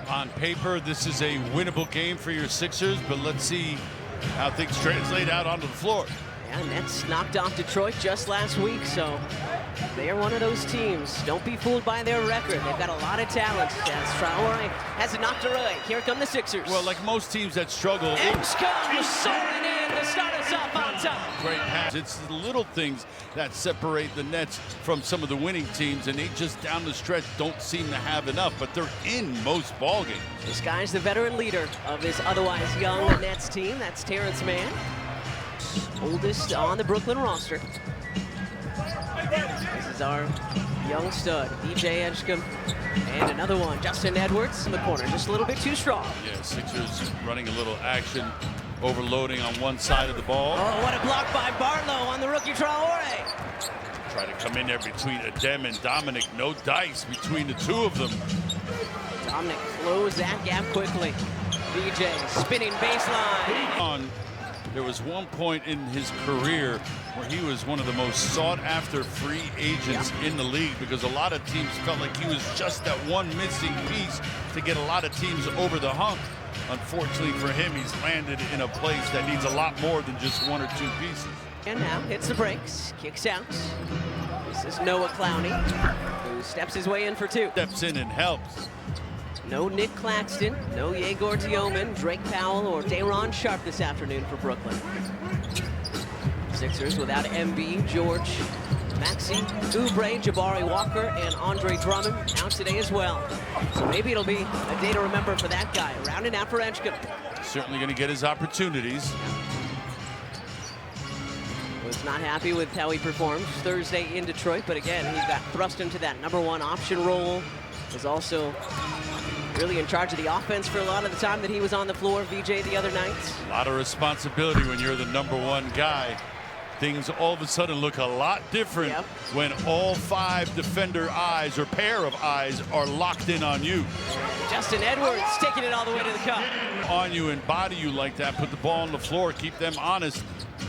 On paper, this is a winnable game for your Sixers, but let's see how things translate out onto the floor. Yeah, Nets knocked off Detroit just last week, so they're one of those teams. Don't be fooled by their record. They've got a lot of talent. As Traore has it knocked away. Here come the Sixers. Well, like most teams that struggle. Edge comes soaring in to start us off on top. Great pass. It's the little things that separate the Nets from some of the winning teams, and they just down the stretch don't seem to have enough, but they're in most ball games. This guy's the veteran leader of this otherwise young Nets team. That's Terrence Mann, oldest on the Brooklyn roster. This is our young stud, DJ Edgecombe, and another one, Justin Edwards in the corner, just a little bit too strong. Yeah, Sixers running a little action, overloading on one side of the ball. Oh, what a block by Barlow on the rookie Traore. Try to come in there between Adem and Dominic. No dice between the two of them. Dominic closed that gap quickly. DJ spinning baseline. There was one point in his career where he was one of the most sought-after free agents in the league, because a lot of teams felt like he was just that one missing piece to get a lot of teams over the hump. Unfortunately for him, he's landed in a place that needs a lot more than just one or two pieces. And now hits the brakes, kicks out. This is Noah Clowney, who steps his way in for two. Steps in and helps. No Nick Claxton, no Yegor Tioman, Drake Powell, or Day'Ron Sharp this afternoon for Brooklyn. Sixers without MB, George, Maxey, Oubre, Jabari Walker, and Andre Drummond out today as well. So maybe it'll be a day to remember for that guy. Rounding out for Edgecombe. Certainly going to get his opportunities. Was not happy with how he performed Thursday in Detroit, but again, he got thrust into that #1 option role. Was also really in charge of the offense for a lot of the time that he was on the floor, VJ, the other nights. A lot of responsibility when you're the #1 guy. Things all of a sudden look a lot different when all 5 defender eyes or pair of eyes are locked in on you. Justin Edwards taking it all the way to the cup. On you and body you like that, put the ball on the floor, keep them honest.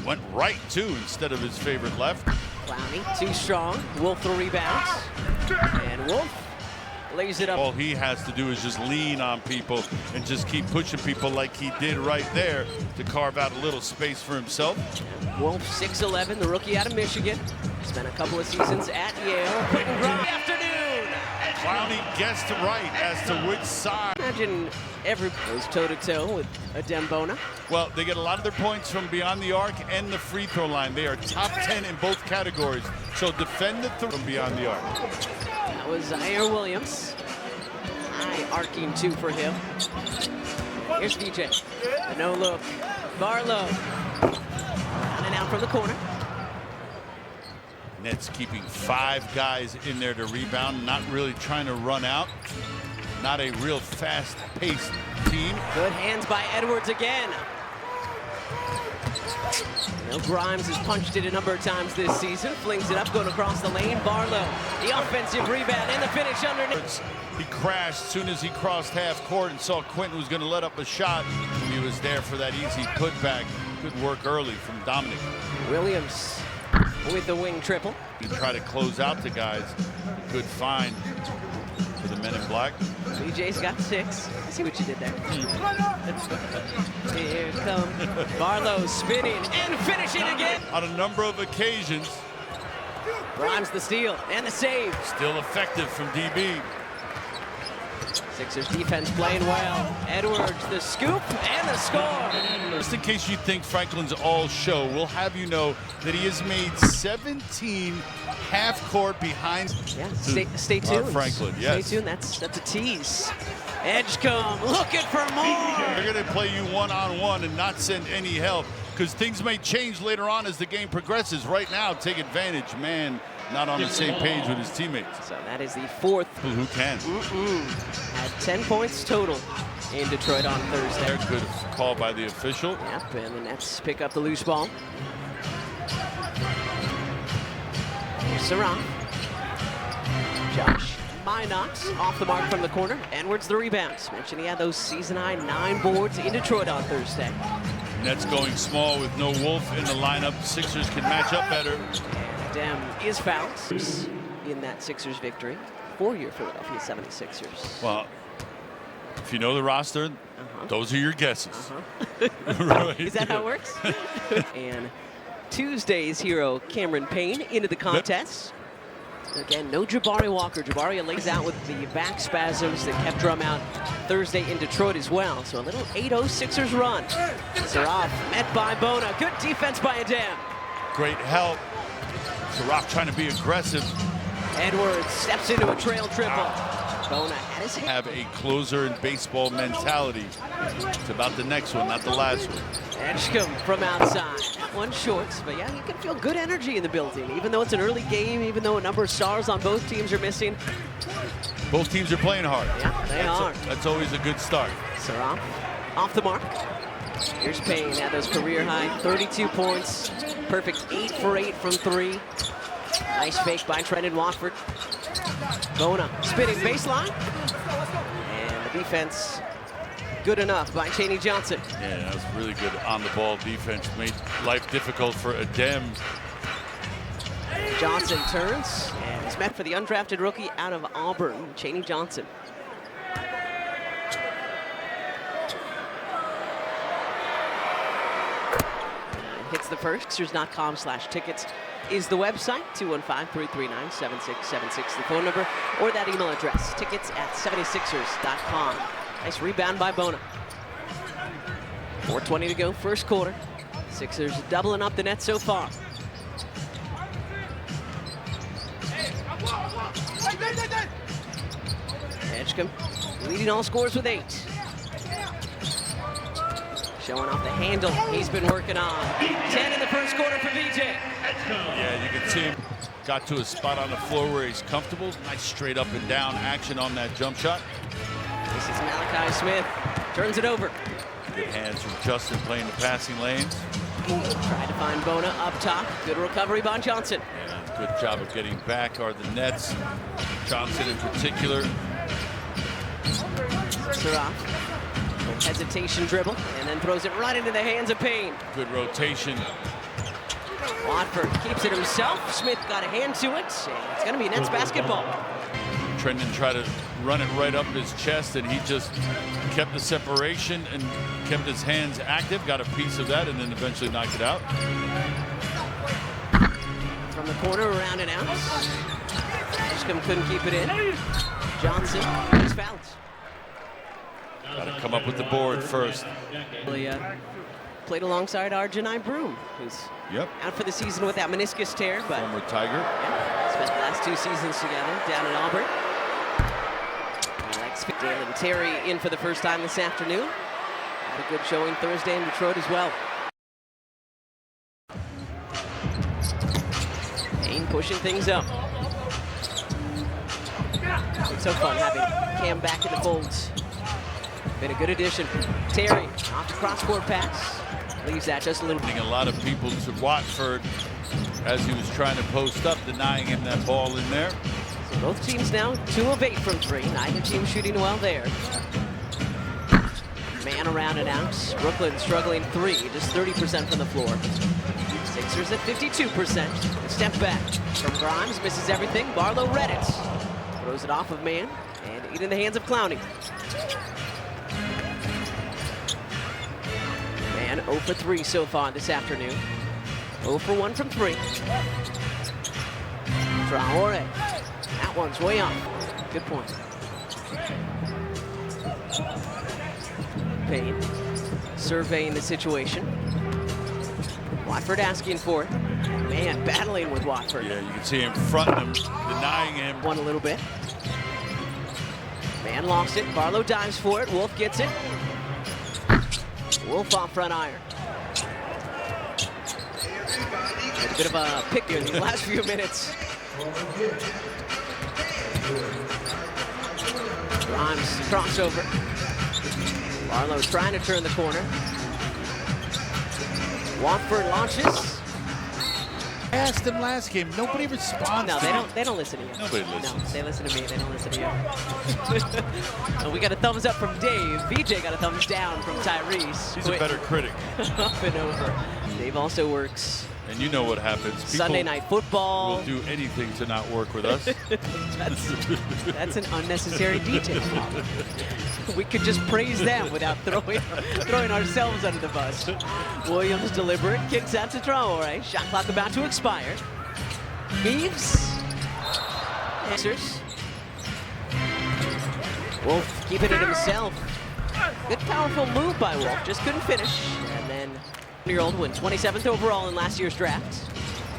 Went right too instead of his favorite left. Clowney, too strong. Wolf the rebounds. And Wolf lays it up. All he has to do is just lean on people and just keep pushing people like he did right there to carve out a little space for himself. Wolf, 6'11", the rookie out of Michigan. Spent a couple of seasons at Yale. Quick and grind. Afternoon. Clowney guessed right as to which side. Imagine every goes toe-to-toe with Adem Bona. Well, they get a lot of their points from beyond the arc and the free throw line. They are top 10 in both categories. So defend the from beyond the arc. That was Zaire Williams. High arcing 2 for him. Here's DJ. A no look. Barlow. Down and out from the corner. Nets keeping 5 guys in there to rebound, not really trying to run out. Not a real fast-paced team. Good hands by Edwards again. Grimes has punched it a number of times this season. Flings it up, going across the lane. Barlow, the offensive rebound and the finish underneath. He crashed as soon as he crossed half court and saw Quentin was going to let up a shot. He was there for that easy putback. Good work early from Dominic. Williams with the wing triple. You try to close out the guys. Good find for the men in black. BJ's got 6. I see what you did there. Here comes Barlow spinning and finishing again. On a number of occasions. Grimes the steal and the save. Still effective from DB. Sixers defense playing well. Edwards, the scoop and the score. Just in case you think Franklin's all show, we'll have you know that he has made 17 half-court behind. Yeah, stay tuned. Franklin, yes. Stay tuned. That's a tease. Edgecombe looking for more. They're going to play you one-on-one and not send any help, because things may change later on as the game progresses. Right now, take advantage. Man, not on the same page with his teammates. So that is the 4th. Who can? Had 10 points total in Detroit on Thursday. Good call by the official. Yep, and the Nets pick up the loose ball. Here's Saran. Josh Minot off the mark from the corner. Edwards the rebounds. Mentioned he had those season-high 9 boards in Detroit on Thursday. Nets going small with no Wolf in the lineup. Sixers can match up better. Dem is fouled in that Sixers victory for your Philadelphia 76ers. Well, If you know the roster, those are your guesses. Right. Is that how it works? And Tuesday's hero, Cameron Payne, into the contest. Again, no Jabari Walker. Jabari lays out with the back spasms that kept Drum out Thursday in Detroit as well. So a little 8-0 Sixers run. Saraf met by Bona. Good defense by Adam. Great help. Saraf trying to be aggressive. Edwards steps into a trail triple. Bona at his hand. Have a closer in baseball mentality. It's about the next one, not the last one. Edgecombe from outside. That one short, but yeah, you can feel good energy in the building. Even though it's an early game, even though a number of stars on both teams are missing. Both teams are playing hard. Yeah, they are. That's always a good start. Saraf off the mark. Here's Payne at those career high 32 points. Perfect 8 for 8 from 3. Nice fake by Trendon Watford. Bona spinning baseline. And the defense good enough by Chaney Johnson. Yeah, that was really good on-the-ball defense. Made life difficult for Adem. Johnson turns and is met for the undrafted rookie out of Auburn, Chaney Johnson. Hits the first. Sixers.com/tickets is the website. 215-339-7676 the phone number, or that email address, tickets@76ers.com. Nice rebound by Bona. 4:20 to go, first quarter. Sixers doubling up the net so far. Edgecombe leading all scores with 8. Showing off the handle he's been working on. 10 in the first quarter for VJ. Yeah, you can see him got to a spot on the floor where he's comfortable. Nice straight up and down action on that jump shot. This is Malachi Smith. Turns it over. Good hands from Justin playing the passing lanes. Tried to find Bona up top. Good recovery by Johnson. Yeah, good job of getting back are the Nets. Johnson in particular. Saraf. Hesitation dribble, and then throws it right into the hands of Payne. Good rotation. Watford keeps it himself. Smith got a hand to it, and it's going to be Nets basketball. Trendon tried to run it right up his chest, and he just kept the separation and kept his hands active, got a piece of that, and then eventually knocked it out. From the corner, around and out. Edgecombe couldn't keep it in. Johnson, he's fouled. Got to come up with the board first. Played alongside Arjanai Broom, who's out for the season with that meniscus tear, but former Tiger. Yeah, spent the last 2 seasons together down in Auburn. Dalen Terry in for the first time this afternoon. Had a good showing Thursday in Detroit as well. Payne pushing things up. It's so fun having Cam back in the folds. Been a good addition. Terry off the cross-court pass. Leaves that just a little. A lot of people to Watford as he was trying to post up, denying him that ball in there. So both teams now 2 of 8 from 3. Neither team shooting well there. Man around and out. Brooklyn struggling 3, just 30% from the floor. Sixers at 52%. A step back from Grimes, misses everything. Barlow read it. Throws it off of Man, and in the hands of Clowney. Man 0 for 3 so far this afternoon. 0 for 1 from 3. Traore. That one's way off. Good point. Payne surveying the situation. Watford asking for it. Man, battling with Watford. Yeah, you can see him fronting him, denying him. Won a little bit. Man lost it. Barlow dives for it. Wolf gets it. Wolf off front iron. A bit of a pick here in these last few minutes. Grimes crossover. Barlow trying to turn the corner. Watford launches. I asked them last game. Nobody responds. No, they don't listen to you. Nobody listens. No, they listen to me. They don't listen to you. And we got a thumbs up from Dave. VJ got a thumbs down from Tyrese. He's a better critic. Up and over. Dave also works. And you know what happens. People Sunday Night Football. will do anything to not work with us. That's an unnecessary detail. we could just praise them without throwing ourselves under the bus. Williams deliberate, kicks out to Traore. Shot clock about to expire. Heaves. Answers. Wolf keeping it himself. Good powerful move by Wolf, just couldn't finish. And then 20-year-old went 27th overall in last year's draft.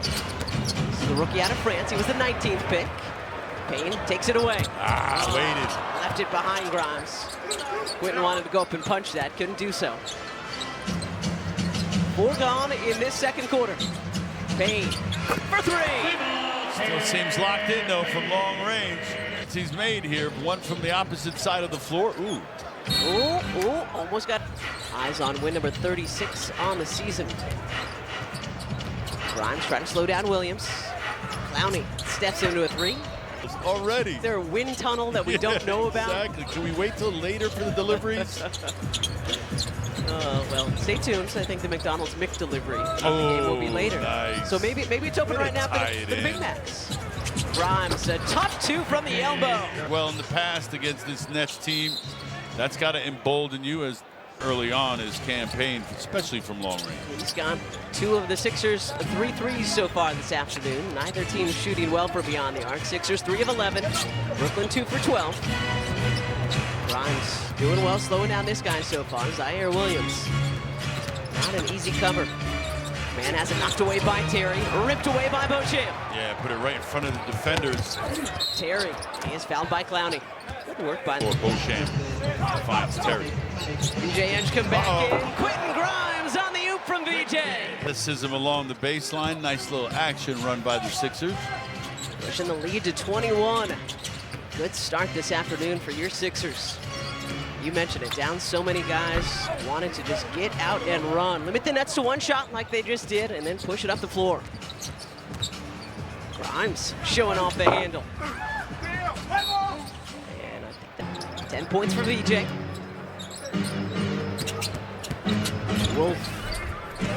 This is the rookie out of France. He was the 19th pick. Payne takes it away. Waited. Left it behind Grimes. Quinton wanted to go up and punch that, couldn't do so. 4 gone in this second quarter. Payne for 3. Still seems locked in though from long range. He's made here, one from the opposite side of the floor. Ooh. Ooh, almost got eyes on win number 36 on the season. Grimes trying to slow down Williams. Clowney steps into a 3. Already. Is there a wind tunnel that we don't know about? Exactly. Can we wait till later for the deliveries? Well, stay tuned. I think the McDonald's McDelivery Oh, will be later. nice. So maybe it's open right now for the Big Macs. Grimes, a tough 2 from the elbow. Well, in the past against this Nets team, that's got to embolden you as early on his campaign, especially from long range. He's got 2 of the Sixers' 3 threes so far this afternoon. Neither team shooting well for beyond the arc. Sixers 3 of 11. Brooklyn 2 for 12. Grimes doing well, slowing down this guy so far. Zaire Williams. Not an easy cover. Man has it knocked away by Terry. Ripped away by Beauchamp. Yeah, put it right in front of the defenders. Terry, he is fouled by Clowney. Good work by Beauchamp finds Terry. VJ Edge come back in. Quinton Grimes on the oop from VJ. Athleticism along the baseline. Nice little action run by the Sixers. Pushing the lead to 21. Good start this afternoon for your Sixers. You mentioned it, down so many guys, wanted to just get out and run. Limit the Nets to 1 shot like they just did, and then push it up the floor. Grimes showing off the handle. And I think that 10 points for VJ. Wolf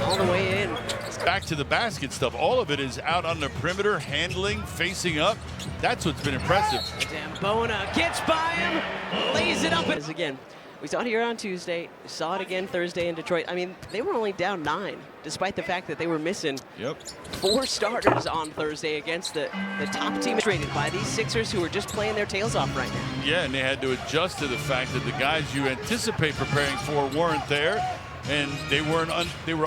all the way in. Back to the basket stuff. All of it is out on the perimeter, handling, facing up. That's what's been impressive. Dambona gets by him, lays it up. Again, we saw it here on Tuesday, saw it again Thursday in Detroit. I mean, they were only down 9, despite the fact that they were missing 4 starters on Thursday against the top team traded by these Sixers who are just playing their tails off right now. Yeah, and they had to adjust to the fact that the guys you anticipate preparing for weren't there. And they were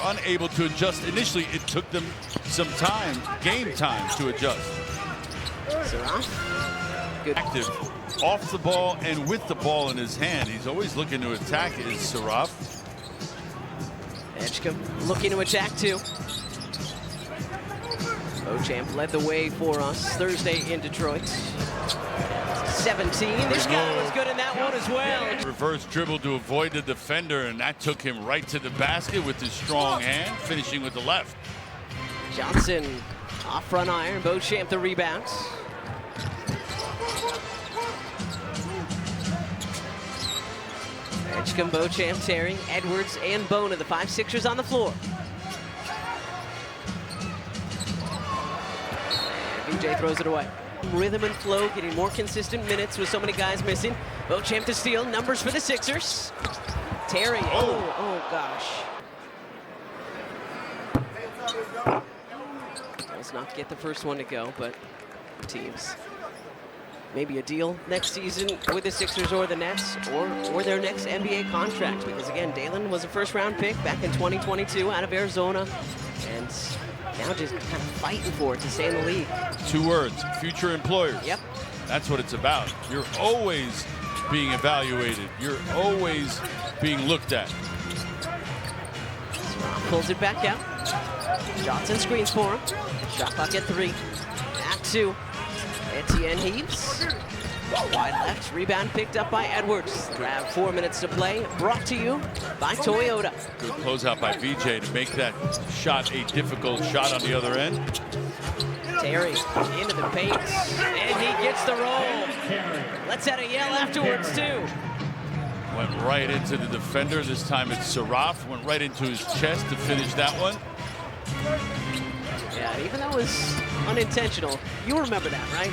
unable to adjust. Initially, it took them some time, game time, to adjust. Saraf, good. Active, off the ball and with the ball in his hand. He's always looking to attack is Saraf. Edgecombe looking to attack too. Beauchamp led the way for us Thursday in Detroit. 17. This guy was good in that one as well. Reverse dribble to avoid the defender, and that took him right to the basket with his strong hand, finishing with the left. Johnson off front iron. Beauchamp the rebounds. Edgecombe, Beauchamp, Terry, Edwards, and Bona, the 5 Sixers on the floor. And VJ throws it away. Rhythm and flow, getting more consistent minutes with so many guys missing. Beauchamp to steal, numbers for the Sixers. Terry, oh gosh. Does not get the first one to go, but teams. Maybe a deal next season with the Sixers or the Nets or their next NBA contract. Because again, Dalen was a first-round pick back in 2022 out of Arizona. And now just kind of fighting for it to stay in the league. 2 words, future employers. Yep. That's what it's about. You're always being evaluated. You're always being looked at. Pulls it back out. Johnson screens for him. Shot clock at 3. At 2. Etienne Heaves. Wide left. Rebound picked up by Edwards. Grab 4 minutes to play. Brought to you by Toyota. Good closeout by VJ to make that shot a difficult shot on the other end. Terry into the paint, and he gets the roll. Let's have a yell afterwards, too. Went right into the defender. This time it's Saraf. Went right into his chest to finish that one. Yeah, even though it was unintentional, you remember that, right?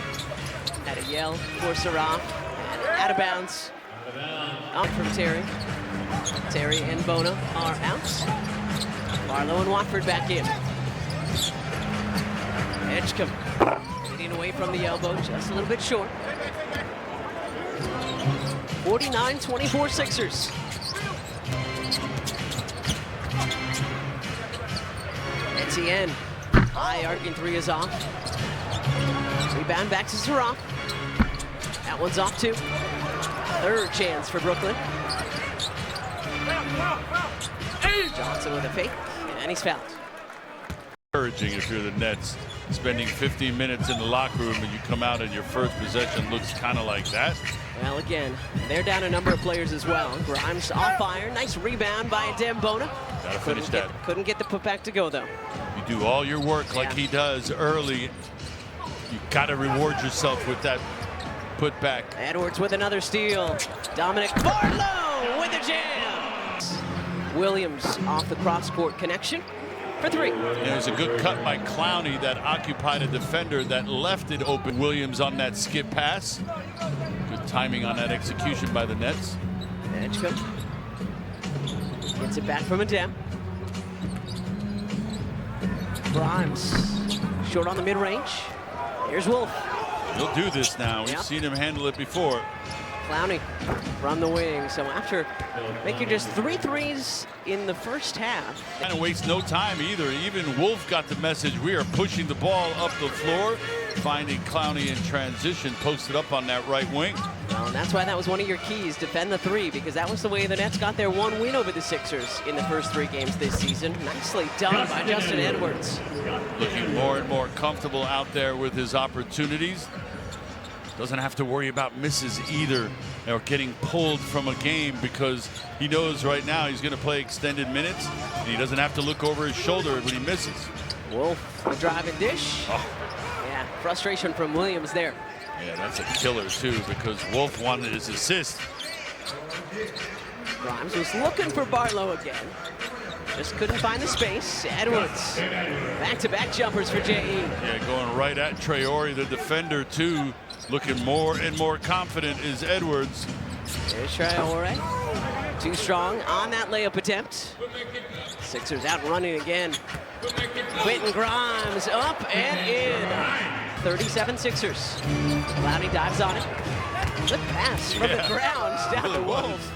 Had a yell for Saraf, and out of bounds. Out from Terry. Terry and Bona are out. Barlow and Watford back in. Edgecombe getting away from the elbow, just a little bit short. 49-24 Sixers. Etienne, high arcing three is off. Rebound back to Sarah. That one's off too. Third chance for Brooklyn. Johnson with a fake, and he's fouled. Encouraging if you're the Nets, spending 15 minutes in the locker room and you come out and your first possession looks kind of like that. Well, again, they're down a number of players as well. Grimes off fire, nice rebound by Bona. Gotta finish that. Couldn't get the putback to go though. You do all your work like he does early. You gotta reward yourself with that putback. Edwards with another steal. Dominic Barlow with a jam. Williams off the cross-court connection for three. And there's a good cut by Clowney that occupied a defender that left it open. Williams on that skip pass. Good timing on that execution by the Nets. Edgecombe gets it back from Adem. Grimes short on the mid-range. Here's Wolf. He'll do this now. We've seen him handle it before. Clowney from the wing. So after making just 3 threes in the first half. Kind of wastes no time either. Even Wolf got the message. We are pushing the ball up the floor. Finding Clowney in transition, posted up on that right wing. Well, and that's why that was one of your keys, defend the three, because that was the way the Nets got their 1 win over the Sixers in the first 3 games this season. Nicely done by Justin Edwards. Looking more and more comfortable out there with his opportunities. Doesn't have to worry about misses either or getting pulled from a game because he knows right now he's going to play extended minutes and he doesn't have to look over his shoulder when he misses. Wolf, a drive and dish. Oh. Yeah, frustration from Williams there. Yeah, that's a killer too because Wolf wanted his assist. Grimes was looking for Barlow again. Just couldn't find the space. Edwards, back-to-back jumpers for J.E. Yeah, going right at Traore, the defender too. Looking more and more confident is Edwards. There's Traore. Too strong on that layup attempt. Sixers out running again. Quentin Grimes up and in. 37 Sixers. Clowney dives on it. Good pass from the ground down to Wolf.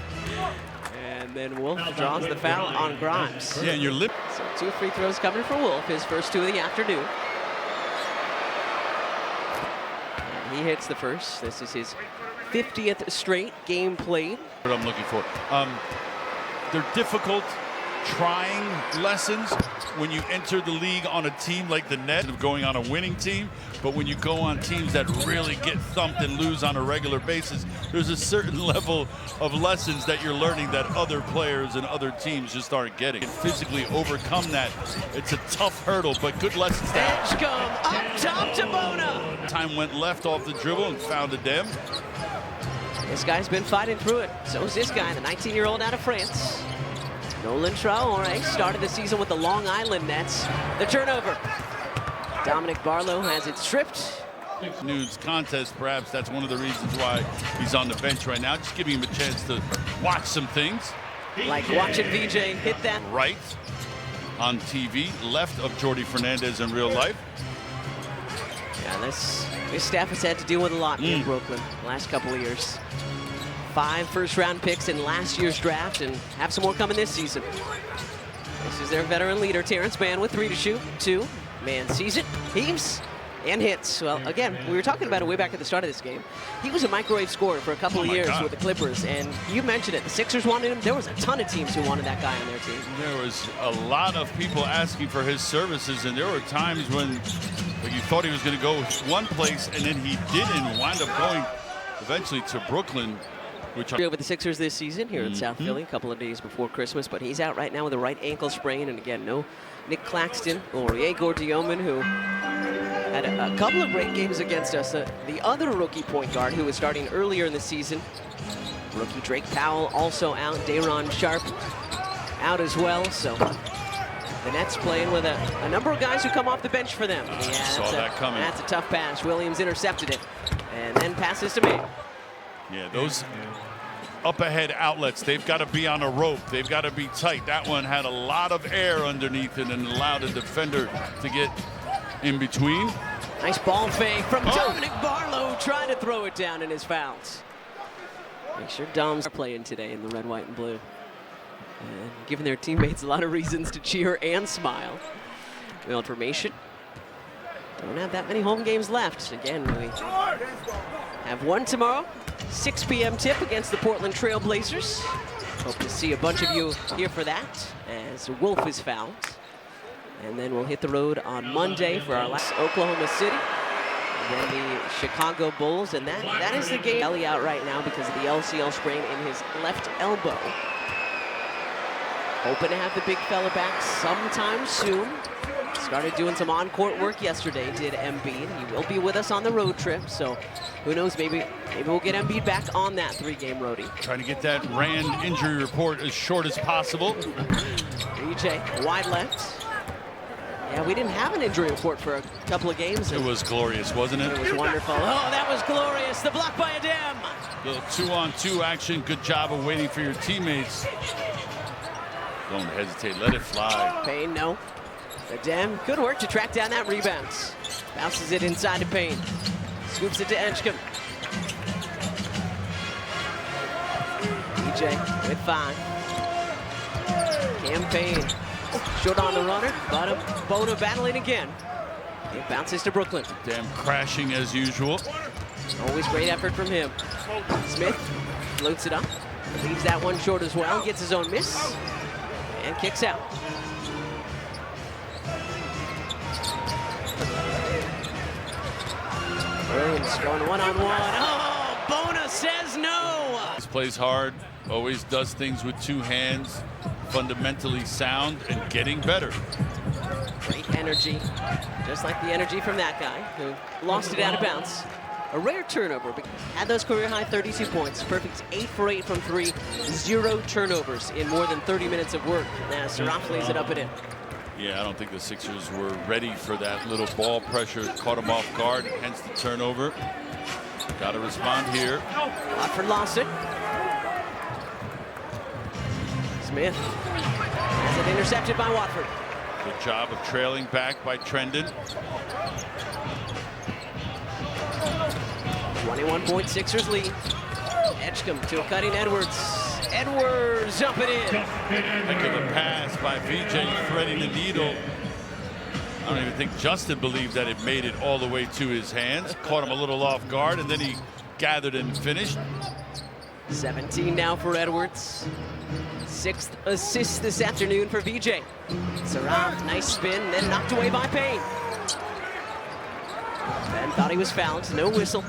And then Wolf draws the foul on Grimes. Yeah, and your lip. So 2 free throws coming for Wolf, his first 2 of the afternoon. He hits the first. This is his 50th straight game played. What I'm looking for. They're difficult, trying lessons when you enter the league on a team like the Nets of going on a winning team. But when you go on teams that really get thumped and lose on a regular basis, there's a certain level of lessons that you're learning that other players and other teams just aren't getting. And physically overcome that. It's a tough hurdle, but good lessons. Edgecombe up top to Bona. Time went left off the dribble and found Adem. This guy's been fighting through it. So is this guy, the 19-year-old out of France. Nolan Traore started the season with the Long Island Nets. The turnover. Dominic Barlow has it stripped. Noon's contest, perhaps that's one of the reasons why he's on the bench right now. Just giving him a chance to watch some things. Like watching VJ hit that. Right on TV, left of Jordi Fernandez in real life. Yeah, this staff has had to deal with a lot in Brooklyn the last couple of years. 5 first-round picks in last year's draft and have some more coming this season. This is their veteran leader, Terrence Mann, with 3 to shoot. 2. Mann sees it, heaves, and hits. Well, again, we were talking about it way back at the start of this game. He was a microwave scorer for a couple of years with the Clippers, and you mentioned it. The Sixers wanted him. There was a ton of teams who wanted that guy on their team. There was a lot of people asking for his services, and there were times when you thought he was going to go one place, and then he didn't wind up going eventually to Brooklyn. Over the Sixers this season here in South Philly, a couple of days before Christmas, but he's out right now with a right ankle sprain, and again, no Nick Claxton or Yegor Dioman, who had a couple of great games against us. The other rookie point guard who was starting earlier in the season, rookie Drake Powell, also out. Day'Ron Sharp out as well, so the Nets playing with a number of guys who come off the bench for them. Yeah, saw that coming. That's a tough pass. Williams intercepted it, and then passes to me. Yeah, up ahead outlets. They've got to be on a rope. They've got to be tight. That one had a lot of air underneath it and allowed the defender to get in between. Nice ball fake from Dominic Barlow, trying to throw it down in his fouls. Make sure Doms are playing today in the red, white, and blue. And giving their teammates a lot of reasons to cheer and smile. Real information. Don't have that many home games left. Again, we have one tomorrow, 6 p.m. tip against the Portland Trail Blazers. Hope to see a bunch of you here for that, as Wolf is fouled. And then we'll hit the road on Monday for our last Oklahoma City. And then the Chicago Bulls, and that is the game. Ellie out right now because of the LCL sprain in his left elbow. Hoping to have the big fella back sometime soon. Started doing some on-court work yesterday, did Embiid. He will be with us on the road trip, so who knows, maybe we'll get Embiid back on that 3-game roadie. Trying to get that Rand injury report as short as possible. EJ, wide left. Yeah, we didn't have an injury report for a couple of games. It was glorious, wasn't it? It was wonderful. Oh, that was glorious. The block by Adem. Little 2-on-2 action. Good job of waiting for your teammates. Don't hesitate. Let it fly. Payne, no. Adem, good work to track down that rebound. Bounces it inside to Payne. Scoops it to Edgecombe. EJ with 5. Campaign. Short on the runner, but Bona battling again. It bounces to Brooklyn. Damn crashing as usual. Always great effort from him. Smith floats it up, leaves that one short as well, gets his own miss, and kicks out. Williams going one-on-one. Oh, Bona says no. He plays hard, always does things with 2 hands. Fundamentally sound and getting better. Great energy, just like the energy from that guy who lost it out of bounds. A rare turnover, but had those career-high 32 points. Perfect 8 for 8 from 3, 0 turnovers in more than 30 minutes of work. Now Saraf lays it up and in. Yeah, I don't think the Sixers were ready for that little ball pressure. Caught him off guard, hence the turnover. Got to respond here. Watford lost it. Smith has it intercepted by Watford. Good job of trailing back by Trendon. 21-point Sixers lead. Edgecombe to a cutting Edwards. Edwards up and in. Heck of a pass by VJ, threading the needle. I don't even think Justin believed that it made it all the way to his hands. Caught him a little off guard, and then he gathered and finished. 17 now for Edwards. 6th assist this afternoon for VJ. Saraf, nice spin, then knocked away by Payne. Ben thought he was fouled, no whistle.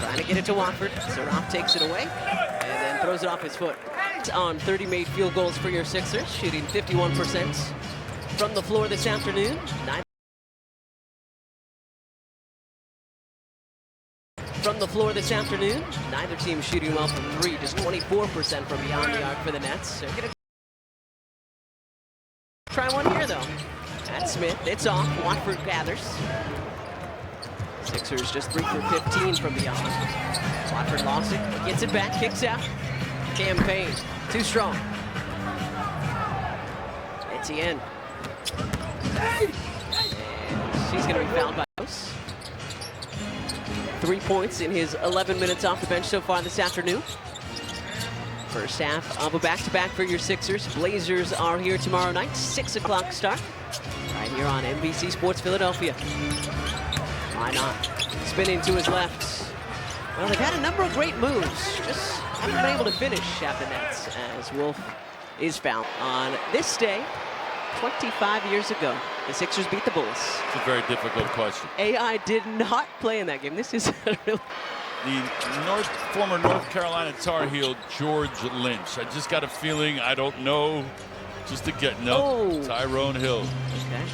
Trying to get it to Watford. Saraf takes it away and then throws it off his foot. On 30 made field goals for your Sixers, shooting 51% from the floor this afternoon. From the floor this afternoon, neither team shooting well from 3, just 24% from beyond the arc for the Nets. So gonna try one here though. That's Smith, it's off, Watford gathers. Sixers just 3 for 15 from beyond. Watford lost it, gets it back, kicks out. Campaign, too strong. Etienne. And she's gonna be fouled by House. 3 points in his 11 minutes off the bench so far this afternoon. First half of a back-to-back for your Sixers. Blazers are here tomorrow night, 6 o'clock start, right here on NBC Sports Philadelphia. Why not? Spinning to his left. Well, they've had a number of great moves, just haven't been able to finish at the Nets, as Wolf is fouled. On this day, 25 years ago, the Sixers beat the Bulls. It's a very difficult question. AI did not play in that game. This is a real... The former North Carolina Tar Heel, George Lynch. I just got a feeling, I don't know, just to get, no, Oh. Tyrone Hill. Okay.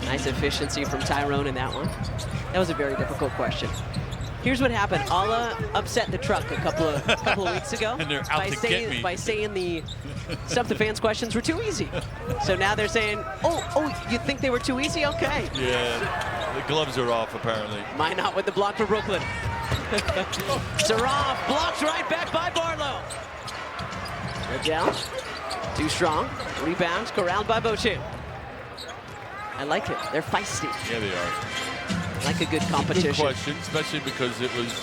Nice efficiency from Tyrone in that one. That was a very difficult question. Here's what happened. Allah upset the truck a couple of weeks ago And they're out to get me. by saying the Stump the Fans questions were too easy. So now they're saying, oh, you think they were too easy? Okay. Yeah, the gloves are off apparently. Why not with the block for Brooklyn? Saraf blocks right back by Barlow. Down, too strong. Rebounds, corralled by Beauchamp. I like it. They're feisty. Yeah, they are. Like a good competition. Good question, especially because it was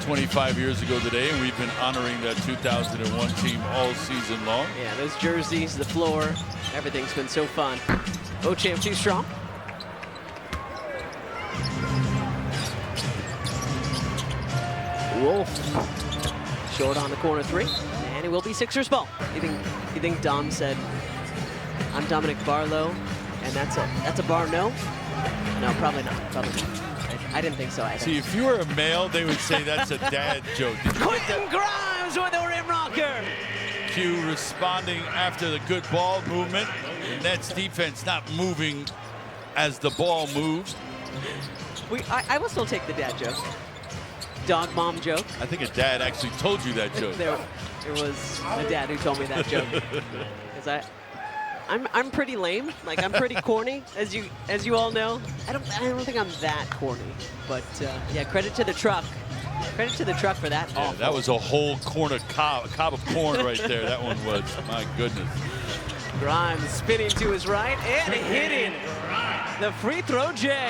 25 years ago today, and we've been honoring that 2001 team all season long. Yeah, those jerseys, the floor, everything's been so fun. Beauchamp too strong. Wolf short on the corner three, and it will be Sixers ball. You think Dom said, "I'm Dominic Barlow," and that's a bar no? No, probably not. Probably not. I didn't think so either. See, if you were a male, they would say that's a dad joke. Quentin Grimes with a rim rocker. Q responding after the good ball movement. The Nets defense not moving as the ball moves. I will still take the dad joke. Dog mom joke. I think a dad actually told you that joke. There was a dad who told me that joke. Because I'm pretty lame. Like, I'm pretty corny, as you all know. I don't think I'm that corny, but yeah, credit to the truck. Credit to the truck for that. Yeah, that was a whole cob of corn right there. That one was. My goodness. Grimes spinning to his right and hitting the free throw J.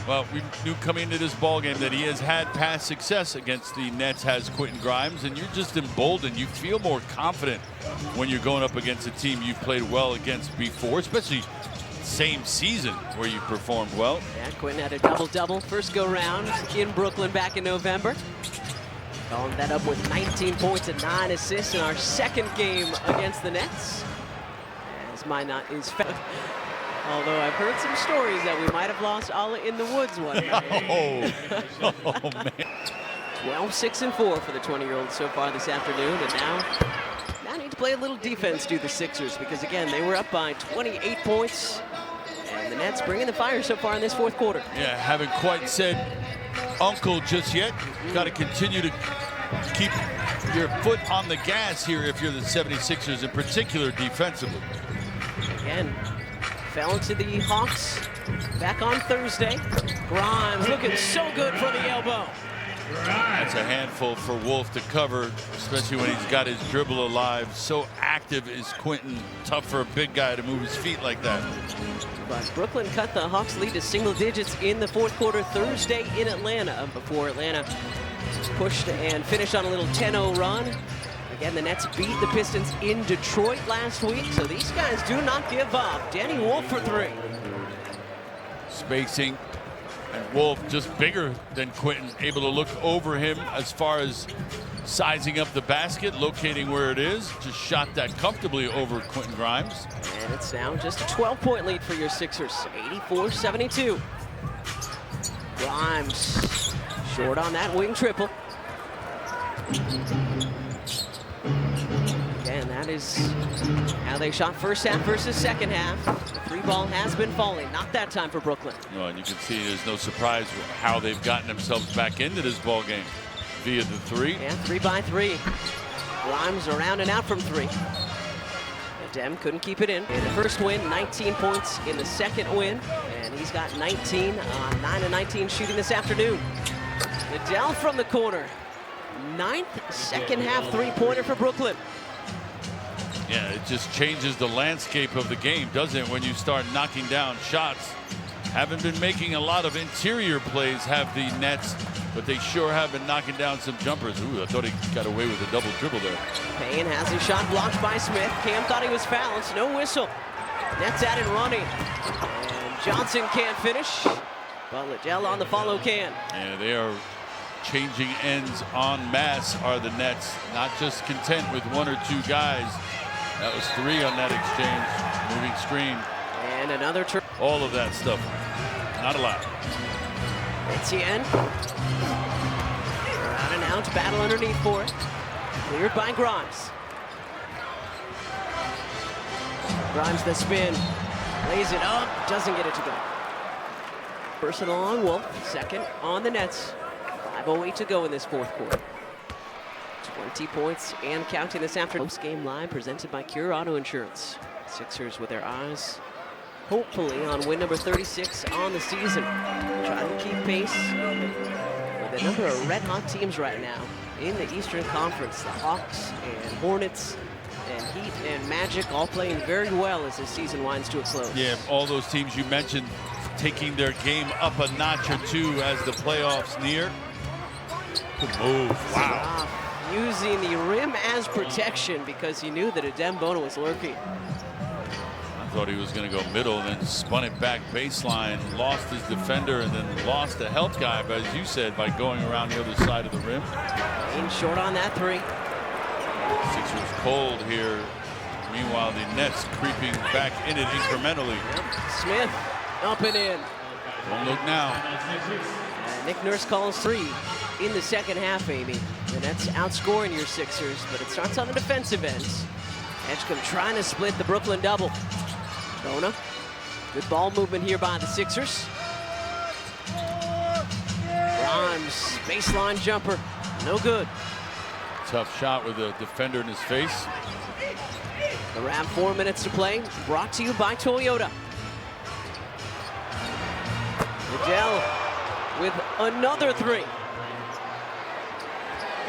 Well, we knew coming into this ball game that he has had past success against the Nets, has Quentin Grimes, and you're just emboldened. You feel more confident when you're going up against a team you've played well against before, especially same season where you performed well. Yeah, Quentin had a double-double first go-round in Brooklyn back in November. Following that up with 19 points and 9 assists in our second game against the Nets. As Minot is fouled. Although I've heard some stories that we might have lost Allah in the woods one night. Oh man. 12-6-4 for the 20-year-old so far this afternoon, and now need to play a little defense, do the Sixers, because again, they were up by 28 points, and the Nets bringing the fire so far in this fourth quarter. Yeah, haven't quite said uncle just yet. Got to continue to keep your foot on the gas here if you're the 76ers, in particular defensively. Again, fell to the Hawks back on Thursday. Grimes looking so good from the elbow. That's a handful for Wolf to cover, especially when he's got his dribble alive. So active is Quentin. Tough for a big guy to move his feet like that. But Brooklyn cut the Hawks' lead to single digits in the fourth quarter Thursday in Atlanta, before Atlanta pushed and finished on a little 10-0 run. Again, the Nets beat the Pistons in Detroit last week, so these guys do not give up. Danny Wolf for three. Spacing, and Wolf just bigger than Quentin, able to look over him as far as sizing up the basket, locating where it is. Just shot that comfortably over Quentin Grimes. And it's now just a 12-point lead for your Sixers, 84-72. Grimes short on that wing triple. Again, that is how they shot first half versus second half. The free ball has been falling. Not that time for Brooklyn. No, and you can see there's no surprise how they've gotten themselves back into this ball game via the three. Yeah, 3 by 3. Grimes around and out from three. Dem couldn't keep it in the first win, 19 points in the second win, and he's got 19 on 9 of 19 shooting this afternoon. Adele from the corner. 9th second half three-pointer for Brooklyn. Yeah, it just changes the landscape of the game, doesn't it, when you start knocking down shots. Haven't been making a lot of interior plays, have the Nets, but they sure have been knocking down some jumpers. Ooh, I thought he got away with a double dribble there. Payne has his shot blocked by Smith. Cam thought he was fouled, so no whistle. Nets out and running. And Johnson can't finish, but Liddell on the follow can. Yeah, they are changing ends en masse, are the Nets. Not just content with one or two guys. That was 3 on that exchange. Moving screen. And another turn. All of that stuff. Not allowed. Etienne. Out and out. Battle underneath for it. Cleared by Grimes. Grimes the spin. Lays it up. Doesn't get it to go. Personal on Wolf. Second on the Nets. 5:08 to go in this fourth quarter. 20 points and counting this afternoon. Post-game live presented by Cure Auto Insurance. Sixers with their eyes hopefully on win number 36 on the season. Trying to keep pace with a number of red-hot teams right now in the Eastern Conference. The Hawks and Hornets and Heat and Magic all playing very well as this season winds to a close. Yeah, all those teams you mentioned taking their game up a notch or two as the playoffs near. Good move. Wow. Using the rim as protection because he knew that Adem Bona was lurking. I thought he was going to go middle and then spun it back baseline, lost his defender, and then lost the help guy, but as you said, by going around the other side of the rim. In short on that three. Sixers cold here. Meanwhile, the Nets creeping back in it incrementally. Smith up and in. Don't look now. Nick Nurse calls three in the second half, Amy. The Nets outscoring your Sixers, but it starts on the defensive end. Edgecombe trying to split the Brooklyn double. Bona, good ball movement here by the Sixers. Grimes, baseline jumper, no good. Tough shot with the defender in his face. Around 4 minutes to play, brought to you by Toyota. Liddell with another three.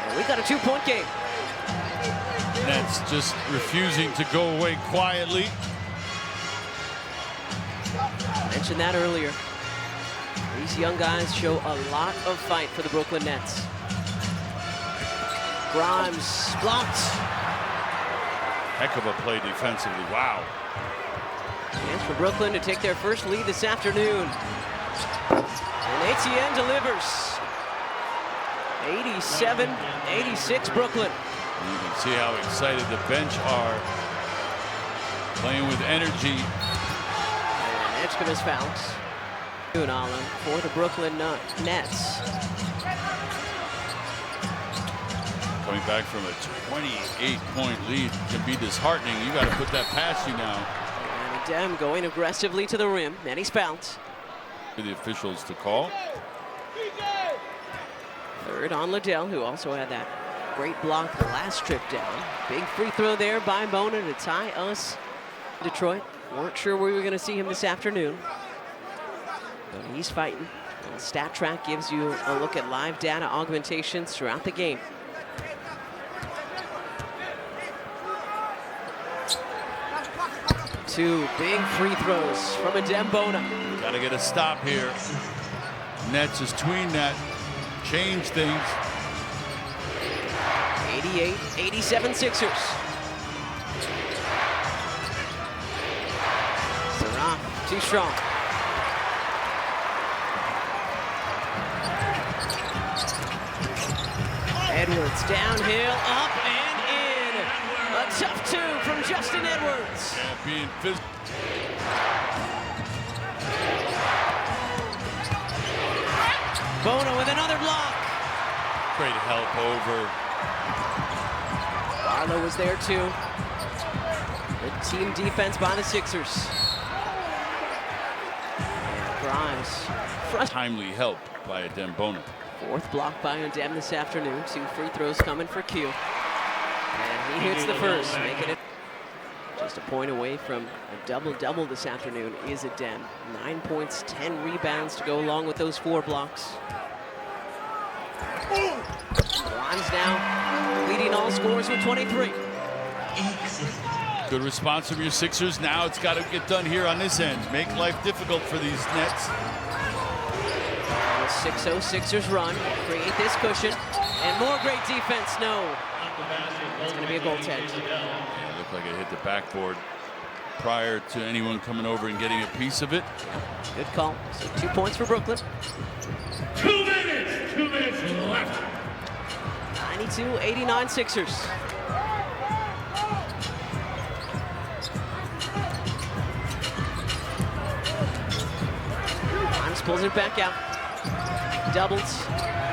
And we got a 2-point game. Nets just refusing to go away quietly. I mentioned that earlier. These young guys show a lot of fight for the Brooklyn Nets. Grimes blocked. Heck of a play defensively. Wow. Chance for Brooklyn to take their first lead this afternoon. And Etienne delivers. 87-86 Brooklyn. You can see how excited the bench are. Playing with energy. And Edgecombe is fouled. Allen for the Brooklyn Nets. Coming back from a 28-point lead can be disheartening. You got to put that past you now. And Adem going aggressively to the rim, and he's fouled. For the officials to call. Third on Liddell, who also had that great block the last trip down. Big free throw there by Bona to tie us. Detroit weren't sure we were going to see him this afternoon, but he's fighting. And StatTrack gives you a look at live data augmentations throughout the game. Two big free throws from Adem Bona. Got to get a stop here. Nets is tween that. Change things. 88-87 Sixers. Sarah, too strong. Edwards downhill, up and in. A tough two from Justin Edwards. Yeah, being physical. Bona with another block. Great help over. Barlow was there too. Good team defense by the Sixers. And Grimes. Timely help by Adem Bona. Fourth block by Adem this afternoon. Two free throws coming for Q. And he hits the first, making it just a point away from a double-double this afternoon is Adem. 9 points, 10 rebounds to go along with those 4 blocks. Grimes now leading all scorers with 23. Good response from your Sixers. Now it's got to get done here on this end. Make life difficult for these Nets. The 6-0 Sixers run, create this cushion, and more great defense. No, it's going to be a goaltend. It looked like it hit the backboard prior to anyone coming over and getting a piece of it. Good call. So 2 points for Brooklyn. 2 minutes. 2 minutes left. 92-89 Sixers. Grimes pulls it back out. Doubles.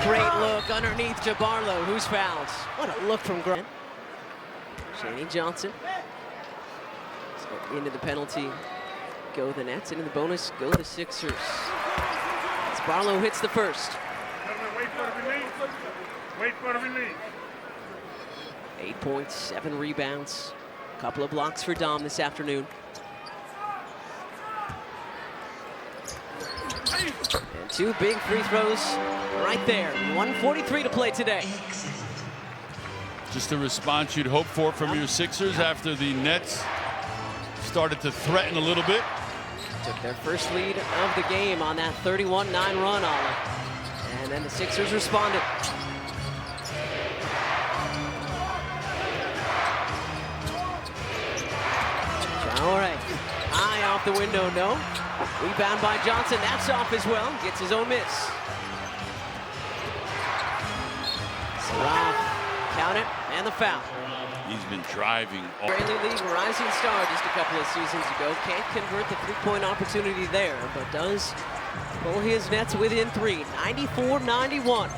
Great look underneath to Barlow, who's fouled. What a look from Grimes. Shaney Johnson. So into the penalty go the Nets, into the bonus go the Sixers. As Barlow hits the first. Wait for it to remain. Wait for release. 8 points, 7 rebounds. A couple of blocks for Dom this afternoon. And 2 big free throws right there. 1:43 to play today. Just the response you'd hope for from your Sixers after the Nets started to threaten a little bit. Took their first lead of the game on that 31-9 run, Ollie. And then the Sixers responded. All right, high off the window, no. Rebound by Johnson, that's off as well. Gets his own miss. Sarah, count it, and the foul. He's been driving. Israeli League rising star just a couple of seasons ago. Can't convert the three-point opportunity there, but does pull his Nets within 3, 94-91.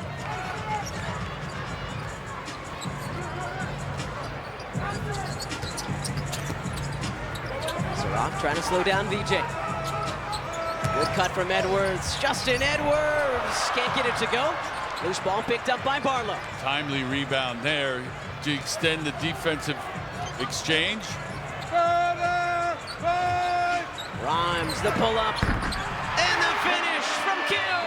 Sarah trying to slow down VJ. Good cut from Edwards. Justin Edwards can't get it to go. Loose ball picked up by Barlow. Timely rebound there to extend the defensive exchange. Rhymes the pull-up and the finish from Kill.